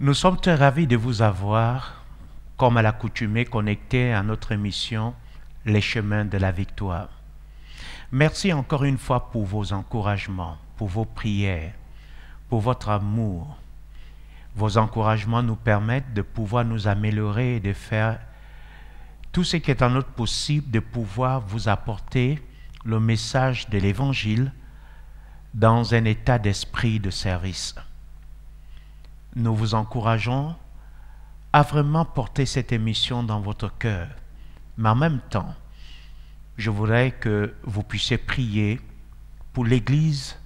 Nous sommes très ravis de vous avoir, comme à l'accoutumée, connectés à notre émission Les chemins de la victoire. Merci encore une fois pour vos encouragements, pour vos prières, pour votre amour. Vos encouragements nous permettent de pouvoir nous améliorer et de faire tout ce qui est en notre possible, de pouvoir vous apporter le message de l'Évangile dans un état d'esprit de service. Nous vous encourageons à vraiment porter cette émission dans votre cœur. Mais en même temps, je voudrais que vous puissiez prier pour l'Église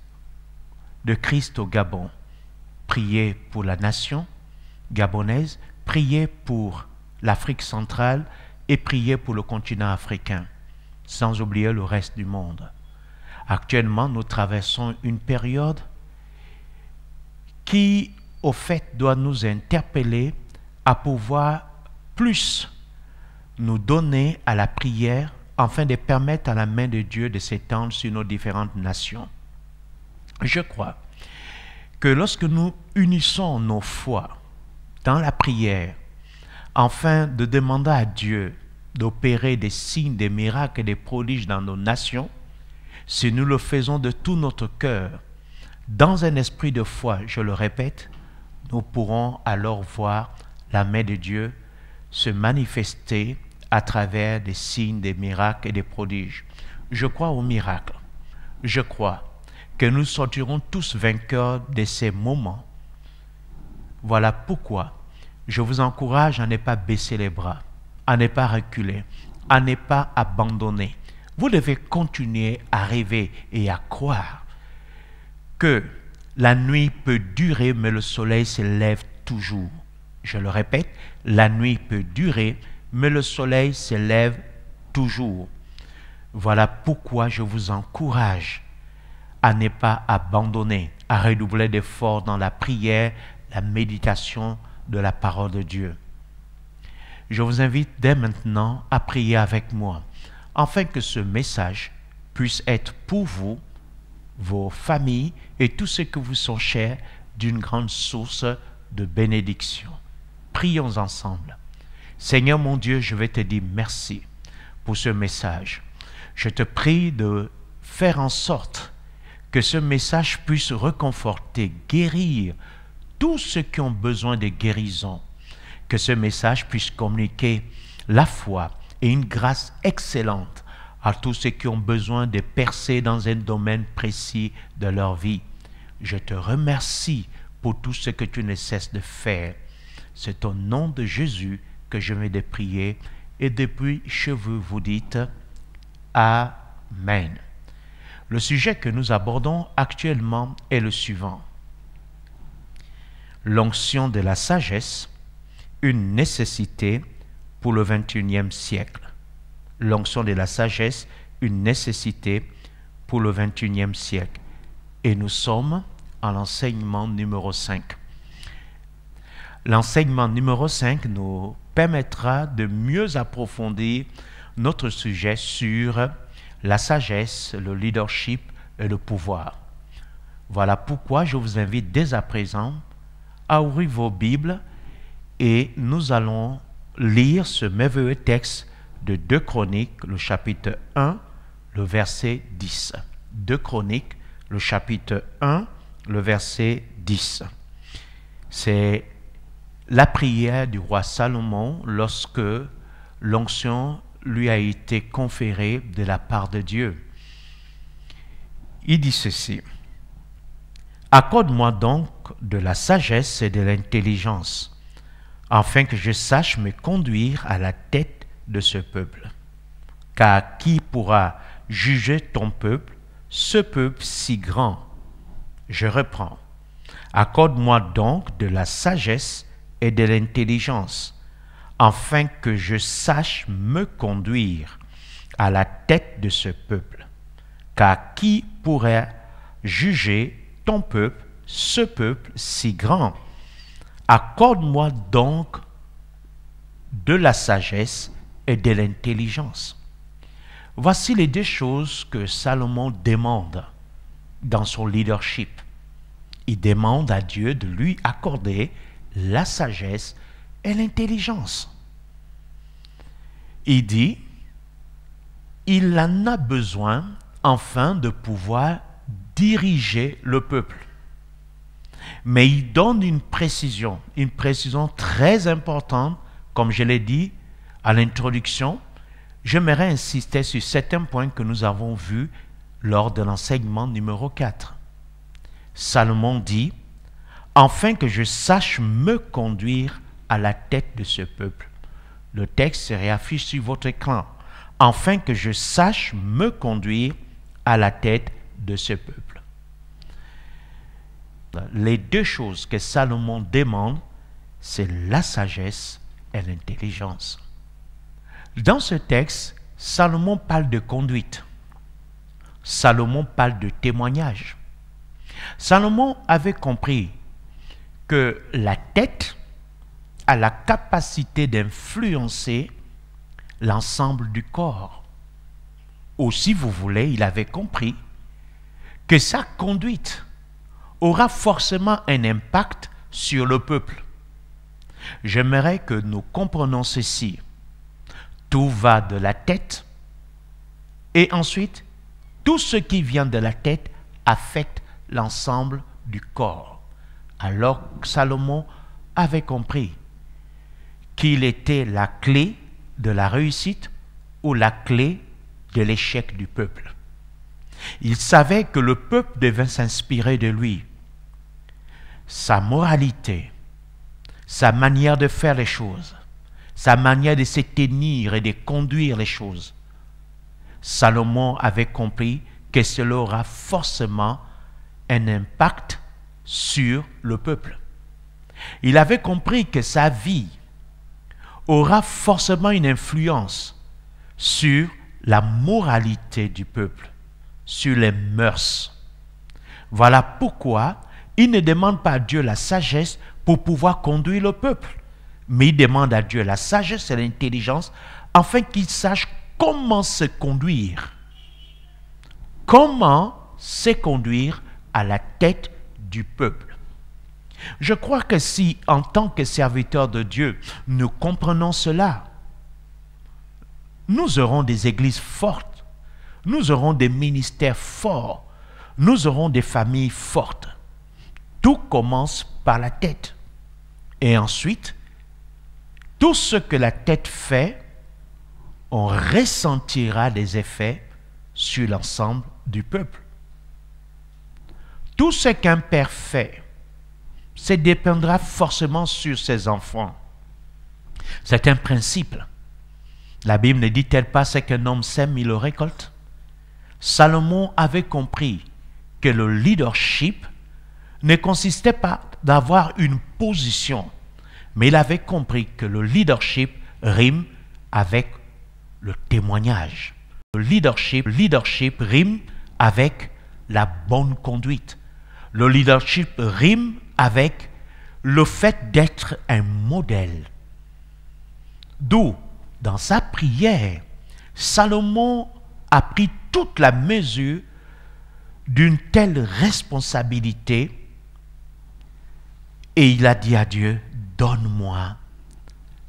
de Christ au Gabon. Priez pour la nation gabonaise, priez pour l'Afrique centrale et priez pour le continent africain, sans oublier le reste du monde. Actuellement, nous traversons une période qui, au fait, doit nous interpeller à pouvoir plus nous donner à la prière afin de permettre à la main de Dieu de s'étendre sur nos différentes nations. Je crois que lorsque nous unissons nos foi dans la prière, afin de demander à Dieu d'opérer des signes, des miracles et des prodiges dans nos nations, si nous le faisons de tout notre cœur, dans un esprit de foi, je le répète, nous pourrons alors voir la main de Dieu se manifester à travers des signes, des miracles et des prodiges. Je crois aux miracles. Je crois que nous sortirons tous vainqueurs de ces moments. Voilà pourquoi je vous encourage à ne pas baisser les bras, à ne pas reculer, à ne pas abandonner. Vous devez continuer à rêver et à croire que la nuit peut durer, mais le soleil se lève toujours. Je le répète, la nuit peut durer, mais le soleil se lève toujours. Voilà pourquoi je vous encourage à ne pas abandonner, à redoubler d'efforts dans la prière, la méditation de la parole de Dieu. Je vous invite dès maintenant à prier avec moi, afin que ce message puisse être pour vous, vos familles et tous ceux que vous sont chers d'une grande source de bénédiction. Prions ensemble. Seigneur mon Dieu, je vais te dire merci pour ce message. Je te prie de faire en sorte que ce message puisse réconforter, guérir tous ceux qui ont besoin de guérison. Que ce message puisse communiquer la foi et une grâce excellente à tous ceux qui ont besoin de percer dans un domaine précis de leur vie. Je te remercie pour tout ce que tu ne cesses de faire. C'est au nom de Jésus que je vais de prier et depuis chez vous, vous dites Amen. Le sujet que nous abordons actuellement est le suivant. L'onction de la sagesse, une nécessité pour le XXIe siècle. L'onction de la sagesse, une nécessité pour le XXIe siècle. Et nous sommes à l'enseignement numéro 5. L'enseignement numéro 5 nous permettra de mieux approfondir notre sujet sur la sagesse, le leadership et le pouvoir. Voilà pourquoi je vous invite dès à présent à ouvrir vos Bibles et nous allons lire ce merveilleux texte de 2 Chroniques, le chapitre 1, le verset 10. 2 Chroniques, le chapitre 1, le verset 10. C'est la prière du roi Salomon lorsque l'onction lui a été conférée de la part de Dieu. Il dit ceci. Accorde-moi donc de la sagesse et de l'intelligence, afin que je sache me conduire à la tête de ce peuple. Car qui pourra juger ton peuple, ce peuple si grand? Je reprends. Accorde-moi donc de la sagesse et de l'intelligence, afin que je sache me conduire à la tête de ce peuple. Car qui pourrait juger ton peuple, ce peuple si grand? Accorde-moi donc de la sagesse et de l'intelligence. Voici les 2 choses que Salomon demande dans son leadership. Il demande à Dieu de lui accorder la sagesse et l'intelligence. Il dit, il en a besoin afin de pouvoir diriger le peuple. Mais il donne une précision très importante, comme je l'ai dit à l'introduction. J'aimerais insister sur certains points que nous avons vus lors de l'enseignement numéro 4. Salomon dit, « Afin que je sache me conduire à la tête de ce peuple. » Le texte se réaffiche sur votre écran. « Afin que je sache me conduire à la tête de ce peuple. » Les deux choses que Salomon demande, c'est la sagesse et l'intelligence. Dans ce texte, Salomon parle de conduite. Salomon parle de témoignage. Salomon avait compris que la tête a la capacité d'influencer l'ensemble du corps. Ou si vous voulez, il avait compris que sa conduite aura forcément un impact sur le peuple. J'aimerais que nous comprenions ceci. Tout va de la tête et ensuite, tout ce qui vient de la tête affecte l'ensemble du corps. Alors Salomon avait compris qu'il était la clé de la réussite ou la clé de l'échec du peuple. Il savait que le peuple devait s'inspirer de lui. Sa moralité, sa manière de faire les choses, sa manière de se tenir et de conduire les choses. Salomon avait compris que cela aura forcément un impact sur le peuple. Il avait compris que sa vie aura forcément une influence sur la moralité du peuple, sur les mœurs. Voilà pourquoi il ne demande pas à Dieu la sagesse pour pouvoir conduire le peuple, mais il demande à Dieu la sagesse et l'intelligence afin qu'il sache comment se conduire. Comment se conduire à la tête du peuple. Je crois que si, en tant que serviteurs de Dieu, nous comprenons cela, nous aurons des églises fortes, nous aurons des ministères forts, nous aurons des familles fortes. Tout commence par la tête. Et ensuite, tout ce que la tête fait, on ressentira des effets sur l'ensemble du peuple. Tout ce qu'un père fait, ça dépendra forcément sur ses enfants. C'est un principe. La Bible ne dit-elle pas ce qu'un homme sème, il le récolte? Salomon avait compris que le leadership ne consistait pas d'avoir une position, mais il avait compris que le leadership rime avec le témoignage. Le leadership rime avec la bonne conduite. Le leadership rime avec le fait d'être un modèle. D'où, dans sa prière, Salomon a pris toute la mesure d'une telle responsabilité et il a dit à Dieu, donne-moi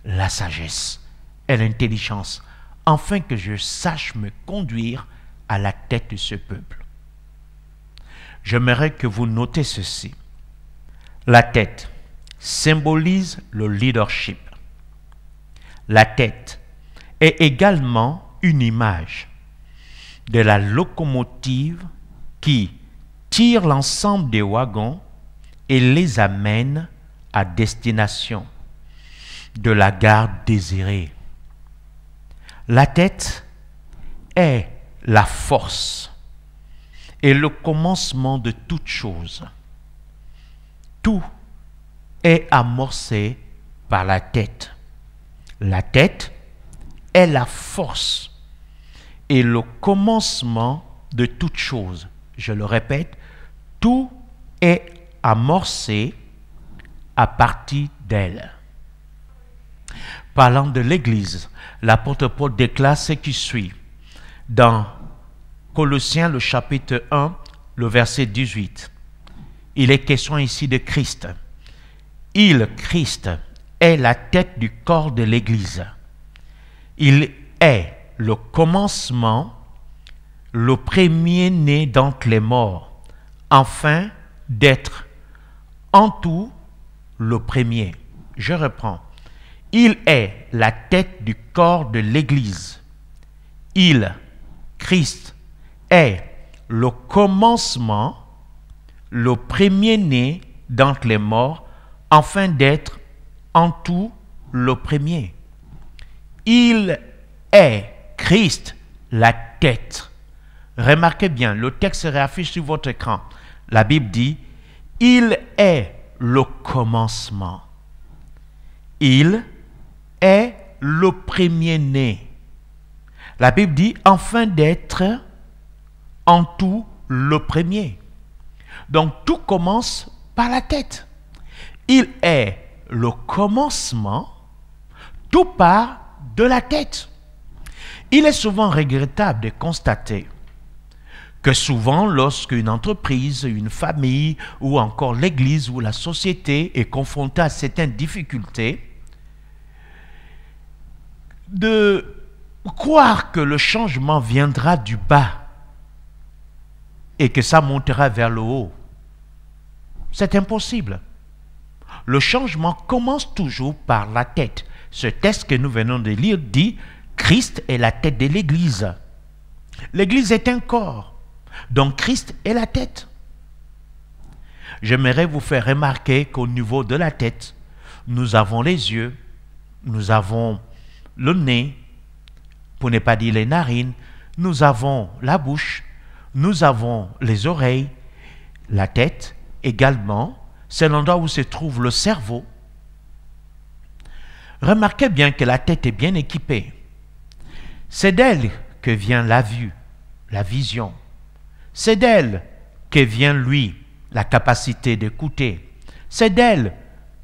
la sagesse et l'intelligence afin que je sache me conduire à la tête de ce peuple. J'aimerais que vous notez ceci. La tête symbolise le leadership. La tête est également une image de la locomotive qui tire l'ensemble des wagons et les amène à destination de la gare désirée. La tête est la force et le commencement de toute chose. Tout est amorcé par la tête. La tête est la force et le commencement de toute chose. Je le répète, tout est amorcé à partir d'elle. Parlant de l'Église, l'apôtre Paul déclare ce qui suit dans Colossiens le chapitre 1, le verset 18. Il est question ici de Christ. Il, Christ, est la tête du corps de l'Église. Il est le commencement, le premier-né d'entre les morts, afin d'être en tout le premier. Je reprends. Il est la tête du corps de l'Église. Il, Christ, est le commencement, le premier-né d'entre les morts, afin d'être en tout le premier. Il est Christ, la tête. Remarquez bien, le texte se réaffiche sur votre écran. La Bible dit, il est le commencement. Il est le premier-né. La Bible dit, afin d'être en tout le premier. Donc tout commence par la tête. Il est le commencement, tout part de la tête. Il est souvent regrettable de constater que souvent lorsqu'une entreprise, une famille ou encore l'Église ou la société est confrontée à certaines difficultés, de croire que le changement viendra du bas et que ça montera vers le haut. C'est impossible. Le changement commence toujours par la tête. Ce texte que nous venons de lire dit « Christ est la tête de l'Église ». L'Église est un corps, donc Christ est la tête. J'aimerais vous faire remarquer qu'au niveau de la tête, nous avons les yeux, nous avons le nez, pour ne pas dire les narines, nous avons la bouche, nous avons les oreilles, la tête également, c'est l'endroit où se trouve le cerveau. Remarquez bien que la tête est bien équipée. C'est d'elle que vient la vue, la vision. C'est d'elle que vient la capacité d'écouter. C'est d'elle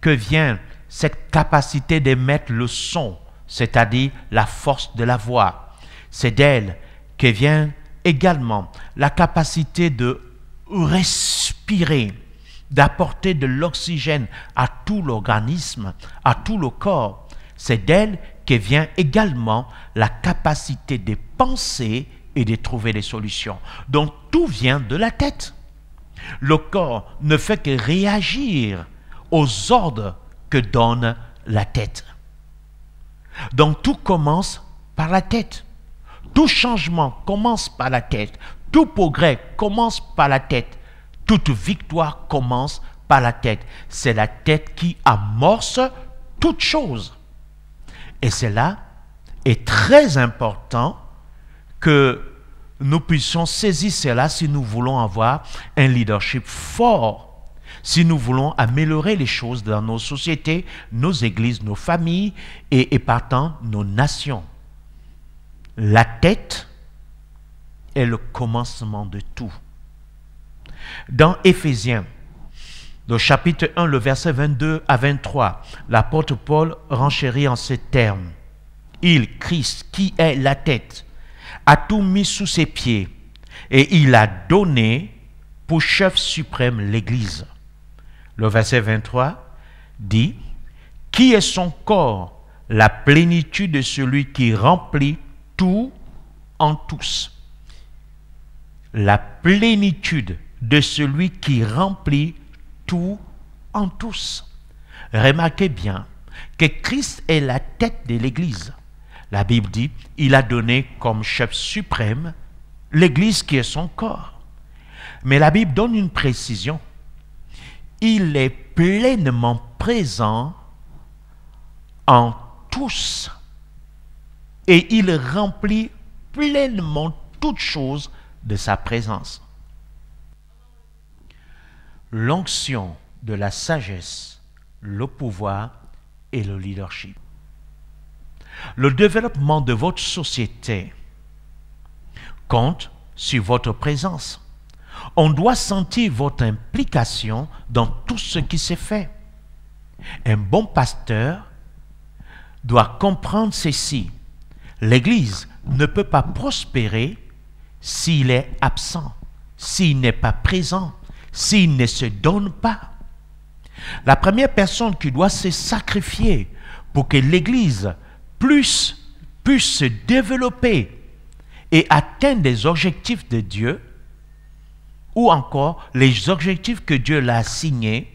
que vient cette capacité d'émettre le son, c'est-à-dire la force de la voix. C'est d'elle que vient également la capacité de respirer, d'apporter de l'oxygène à tout l'organisme, à tout le corps. C'est d'elle que vient également la capacité de penser et de trouver des solutions. Donc tout vient de la tête. Le corps ne fait que réagir aux ordres que donne la tête. Donc tout commence par la tête. Tout changement commence par la tête. Tout progrès commence par la tête. Toute victoire commence par la tête. C'est la tête qui amorce toute chose. Et cela est très important que nous puissions saisir cela si nous voulons avoir un leadership fort, si nous voulons améliorer les choses dans nos sociétés, nos églises, nos familles et partant nos nations. La tête est le commencement de tout. Dans Éphésiens, le chapitre 1, le verset 22 à 23, l'apôtre Paul renchérit en ces termes. Il, Christ, qui est la tête, a tout mis sous ses pieds et il a donné pour chef suprême l'Église. Le verset 23 dit, qui est son corps, la plénitude de celui qui remplit tout en tous. La plénitude de celui qui remplit tout en tous. Remarquez bien que Christ est la tête de l'Église. La Bible dit, il a donné comme chef suprême l'Église qui est son corps. Mais la Bible donne une précision. Il est pleinement présent en tous. Et il remplit pleinement toutes choses de sa présence. L'onction de la sagesse, le pouvoir et le leadership. Le développement de votre société compte sur votre présence. On doit sentir votre implication dans tout ce qui s'est fait. Un bon pasteur doit comprendre ceci. L'Église ne peut pas prospérer s'il est absent, s'il n'est pas présent, s'il ne se donne pas. La première personne qui doit se sacrifier pour que l'Église puisse se développer et atteindre les objectifs de Dieu, ou encore les objectifs que Dieu l'a assignés,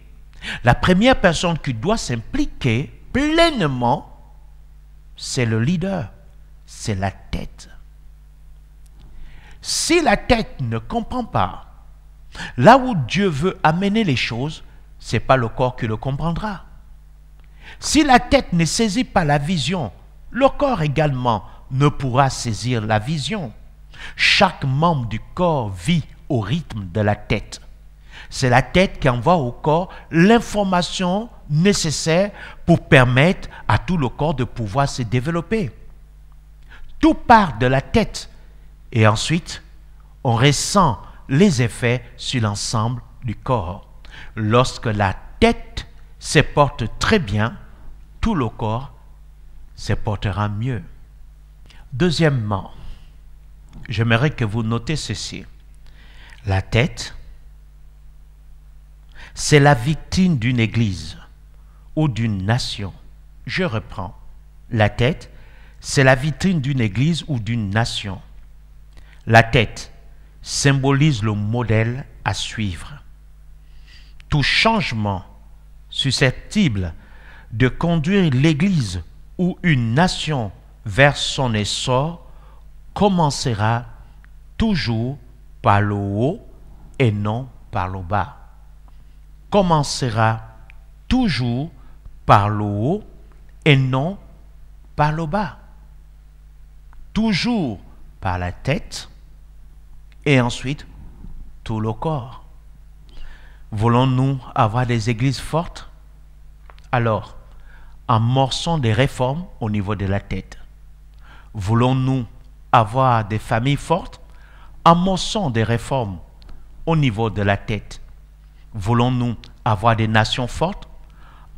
la première personne qui doit s'impliquer pleinement, c'est le leader, c'est la tête. Si la tête ne comprend pas, là où Dieu veut amener les choses, ce n'est pas le corps qui le comprendra. Si la tête ne saisit pas la vision, le corps également ne pourra saisir la vision. Chaque membre du corps vit au rythme de la tête. C'est la tête qui envoie au corps l'information nécessaire pour permettre à tout le corps de pouvoir se développer. Tout part de la tête et ensuite on ressent les effets sur l'ensemble du corps. Lorsque la tête se porte très bien, tout le corps se portera mieux. Deuxièmement, j'aimerais que vous notez ceci. La tête, c'est la victime d'une église ou d'une nation. Je reprends. La tête, c'est la vitrine d'une église ou d'une nation. La tête symbolise le modèle à suivre. Tout changement susceptible de conduire l'église ou une nation vers son essor commencera toujours par le haut et non par le bas. Commencera toujours par le haut et non par le bas. Toujours par la tête et ensuite tout le corps. Voulons-nous avoir des églises fortes? Alors, amorçons des réformes au niveau de la tête. Voulons-nous avoir des familles fortes? Amorçons des réformes au niveau de la tête. Voulons-nous avoir des nations fortes?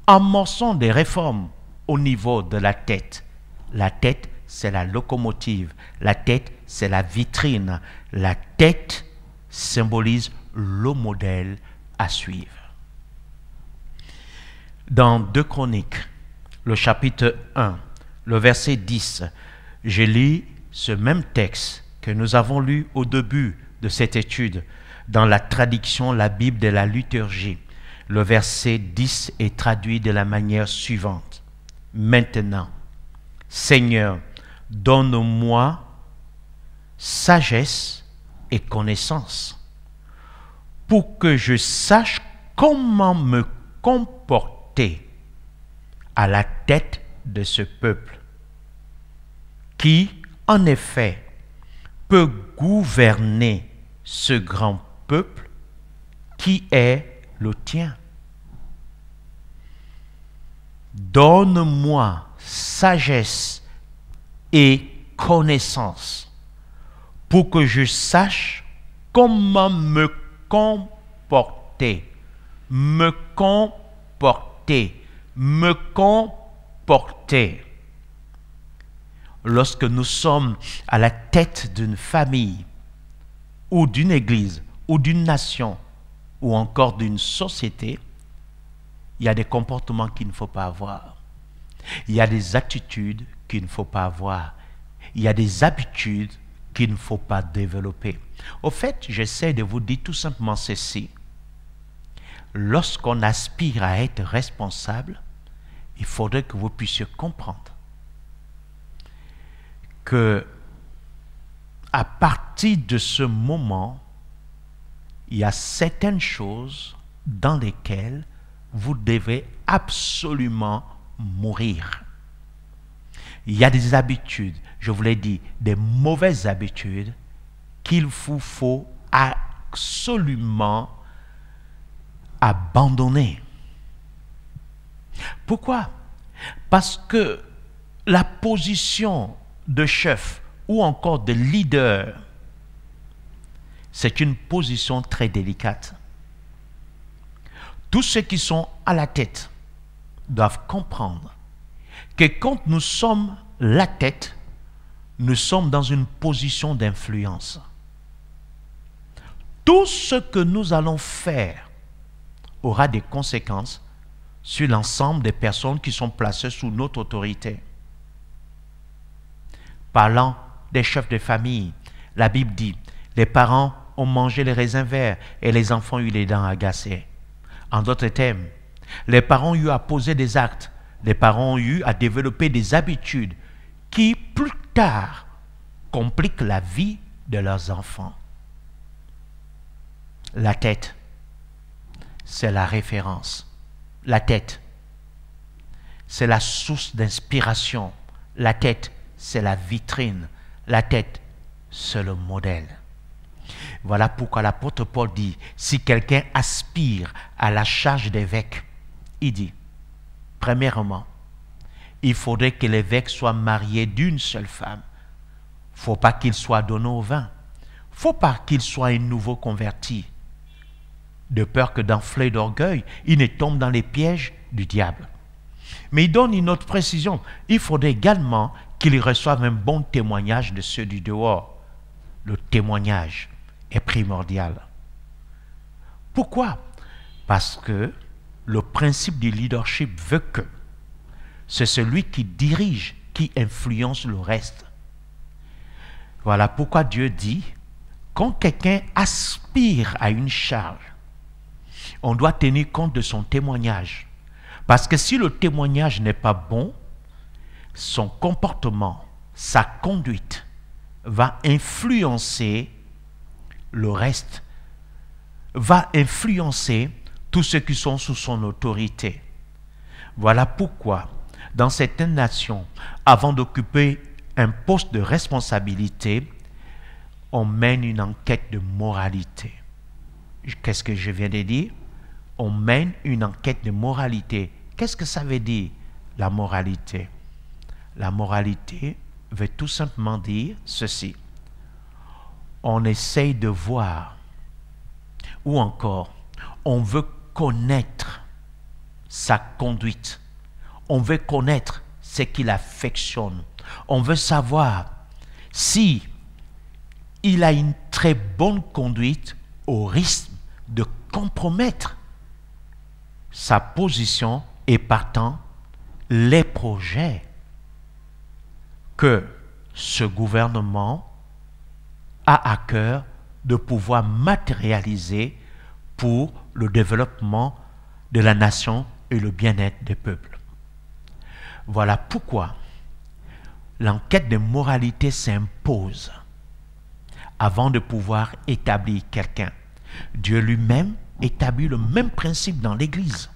Amorçons des réformes au niveau de la tête. La tête, c'est la locomotive. La tête, c'est la vitrine. La tête symbolise le modèle à suivre. Dans 2 Chroniques, le chapitre 1, le verset 10, je lis ce même texte que nous avons lu au début de cette étude dans la traduction La Bible de la liturgie. Le verset 10 est traduit de la manière suivante. Maintenant, Seigneur, donne-moi sagesse et connaissance pour que je sache comment me comporter à la tête de ce peuple qui, en effet, peut gouverner ce grand peuple qui est le tien. Donne-moi sagesse et connaissance pour que je sache comment me comporter, me comporter, me comporter. Lorsque nous sommes à la tête d'une famille ou d'une église ou d'une nation ou encore d'une société, il y a des comportements qu'il ne faut pas avoir. Il y a des attitudes qu'il ne faut pas avoir. Il y a des habitudes qu'il ne faut pas développer. Au fait, j'essaie de vous dire tout simplement ceci. Lorsqu'on aspire à être responsable, il faudrait que vous puissiez comprendre que à partir de ce moment, il y a certaines choses dans lesquelles vous devez absolument mourir. Il y a des habitudes, je vous l'ai dit, des mauvaises habitudes qu'il vous faut absolument abandonner. Pourquoi? Parce que la position de chef ou encore de leader, c'est une position très délicate. Tous ceux qui sont à la tête doivent comprendre que quand nous sommes la tête, nous sommes dans une position d'influence. Tout ce que nous allons faire aura des conséquences sur l'ensemble des personnes qui sont placées sous notre autorité. Parlant des chefs de famille, la Bible dit, les parents ont mangé les raisins verts et les enfants ont eu les dents agacées. En d'autres termes, les parents ont eu à poser des actes, les parents ont eu à développer des habitudes qui, plus tard, compliquent la vie de leurs enfants. La tête, c'est la référence. La tête, c'est la source d'inspiration. La tête, c'est la vitrine. La tête, c'est le modèle. Voilà pourquoi l'apôtre Paul dit, si quelqu'un aspire à la charge d'évêque, il dit, premièrement, il faudrait que l'évêque soit marié d'une seule femme. Il ne faut pas qu'il soit donné au vin. Il ne faut pas qu'il soit un nouveau converti. De peur que d'enfler d'orgueil, il ne tombe dans les pièges du diable. Mais il donne une autre précision. Il faudrait également qu'il reçoive un bon témoignage de ceux du dehors. Le témoignage est primordial. Pourquoi? Parce que le principe du leadership veut que c'est celui qui dirige, qui influence le reste. Voilà pourquoi Dieu dit, quand quelqu'un aspire à une charge, on doit tenir compte de son témoignage. Parce que si le témoignage n'est pas bon, son comportement, sa conduite va influencer le reste, va influencer tous ceux qui sont sous son autorité. Voilà pourquoi, dans certaines nations, avant d'occuper un poste de responsabilité, on mène une enquête de moralité. Qu'est-ce que je viens de dire? On mène une enquête de moralité. Qu'est-ce que ça veut dire, la moralité? La moralité veut tout simplement dire ceci. On essaye de voir, ou encore, on veut connaître sa conduite. On veut connaître ce qu'il affectionne. On veut savoir si il a une très bonne conduite au risque de compromettre sa position et partant les projets que ce gouvernement a à cœur de pouvoir matérialiser pour le développement de la nation et le bien-être des peuples. Voilà pourquoi l'enquête de moralité s'impose avant de pouvoir établir quelqu'un. Dieu lui-même établit le même principe dans l'Église.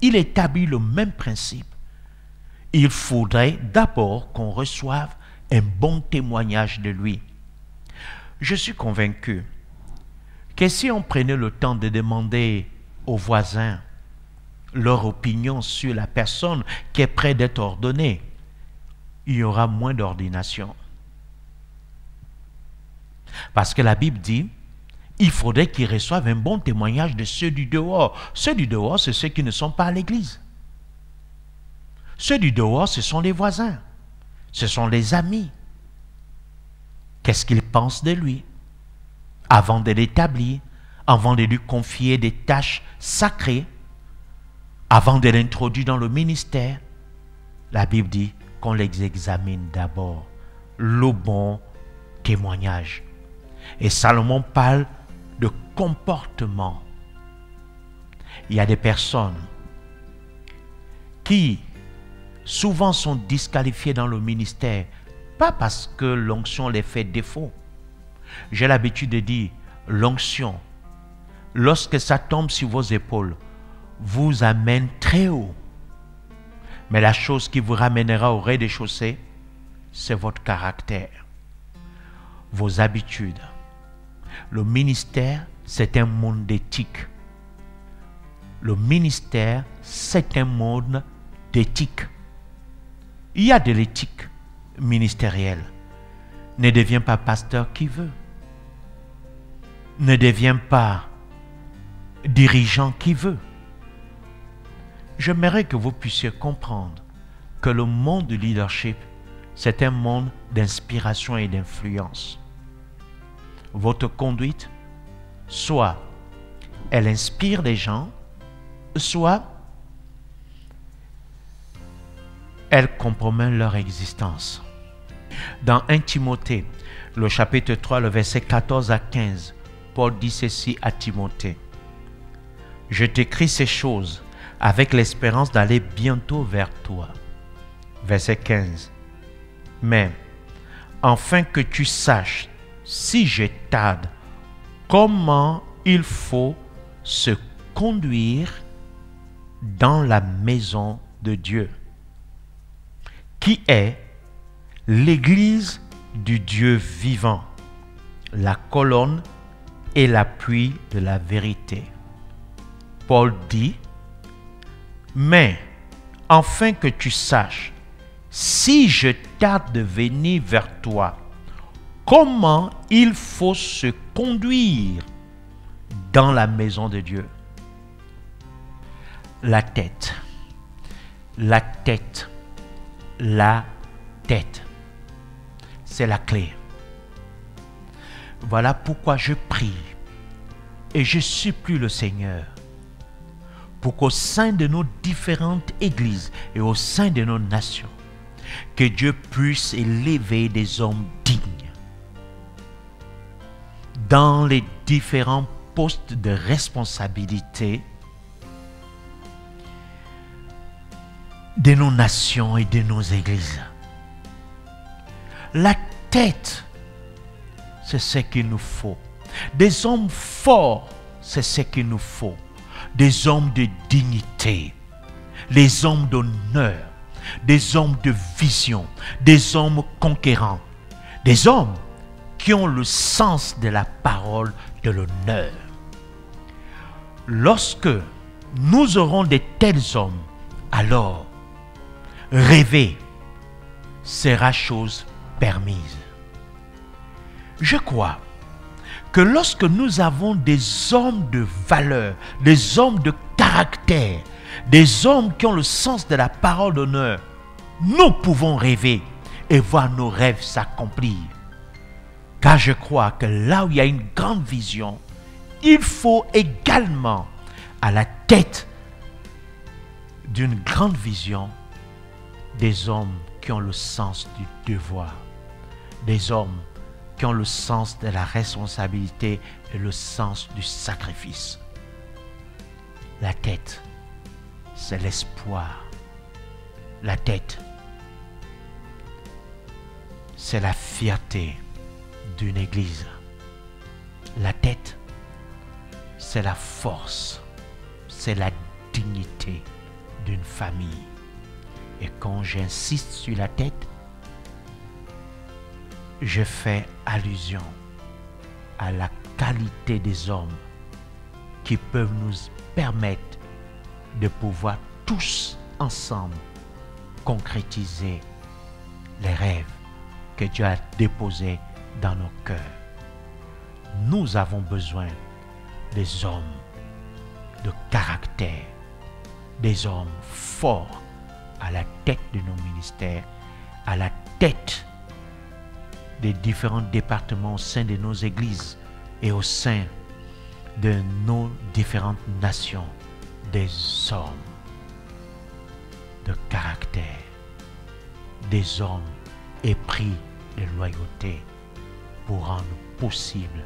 Il établit le même principe. Il faudrait d'abord qu'on reçoive un bon témoignage de lui. Je suis convaincu que si on prenait le temps de demander aux voisins leur opinion sur la personne qui est près d'être ordonnée, il y aura moins d'ordination. Parce que la Bible dit, il faudrait qu'ils reçoivent un bon témoignage de ceux du dehors. Ceux du dehors, c'est ceux qui ne sont pas à l'église. Ceux du dehors, ce sont les voisins. Ce sont les amis. Qu'est-ce qu'ils pensent de lui? Avant de l'établir, avant de lui confier des tâches sacrées, avant de l'introduire dans le ministère, la Bible dit qu'on les examine d'abord. Le bon témoignage. Et Salomon parle de comportement. Il y a des personnes qui souvent sont disqualifiées dans le ministère, pas parce que l'onction les fait défaut. J'ai l'habitude de dire, l'onction, lorsque ça tombe sur vos épaules, vous amène très haut. Mais la chose qui vous ramènera au rez-de-chaussée, c'est votre caractère, vos habitudes. Le ministère, c'est un monde d'éthique. Le ministère, c'est un monde d'éthique. Il y a de l'éthique ministérielle. Ne deviens pas pasteur qui veut. Ne deviens pas dirigeant qui veut. J'aimerais que vous puissiez comprendre que le monde du leadership, c'est un monde d'inspiration et d'influence. Votre conduite, soit elle inspire les gens, soit elles compromettent leur existence. Dans 1 Timothée, le chapitre 3, le verset 14 à 15, Paul dit ceci à Timothée. « Je t'écris ces choses avec l'espérance d'aller bientôt vers toi. » Verset 15. « Mais, afin que tu saches, si je tarde, comment il faut se conduire dans la maison de Dieu, qui est l'église du Dieu vivant, la colonne et l'appui de la vérité. » Paul dit, « Mais, afin que tu saches, si je tarde de venir vers toi, comment il faut se conduire dans la maison de Dieu. » La tête, la tête, la tête. C'est la clé. Voilà pourquoi je prie et je supplie le Seigneur pour qu'au sein de nos différentes églises et au sein de nos nations, que Dieu puisse élever des hommes dignes dans les différents postes de responsabilité de nos nations et de nos églises. La tête, c'est ce qu'il nous faut. Des hommes forts, c'est ce qu'il nous faut. Des hommes de dignité, des hommes d'honneur, des hommes de vision, des hommes conquérants, des hommes qui ont le sens de la parole de l'honneur. Lorsque nous aurons de tels hommes, alors rêver sera chose permise. Je crois que lorsque nous avons des hommes de valeur, des hommes de caractère, des hommes qui ont le sens de la parole d'honneur, nous pouvons rêver et voir nos rêves s'accomplir. Car je crois que là où il y a une grande vision, il faut également à la tête d'une grande vision des hommes qui ont le sens du devoir, des hommes qui ont le sens de la responsabilité et le sens du sacrifice. La tête, c'est l'espoir. La tête, c'est la fierté d'une église. La tête, c'est la force, c'est la dignité d'une famille. Et quand j'insiste sur la tête, je fais allusion à la qualité des hommes qui peuvent nous permettre de pouvoir tous ensemble concrétiser les rêves que Dieu a déposés dans nos cœurs. Nous avons besoin des hommes de caractère, des hommes forts à la tête de nos ministères, à la tête des différents départements au sein de nos églises et au sein de nos différentes nations, des hommes de caractère, des hommes épris de loyauté pour rendre possible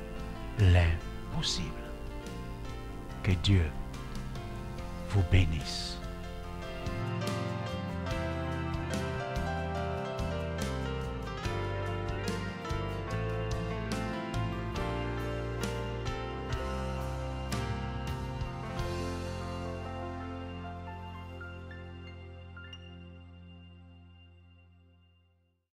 l'impossible. Que Dieu vous bénisse.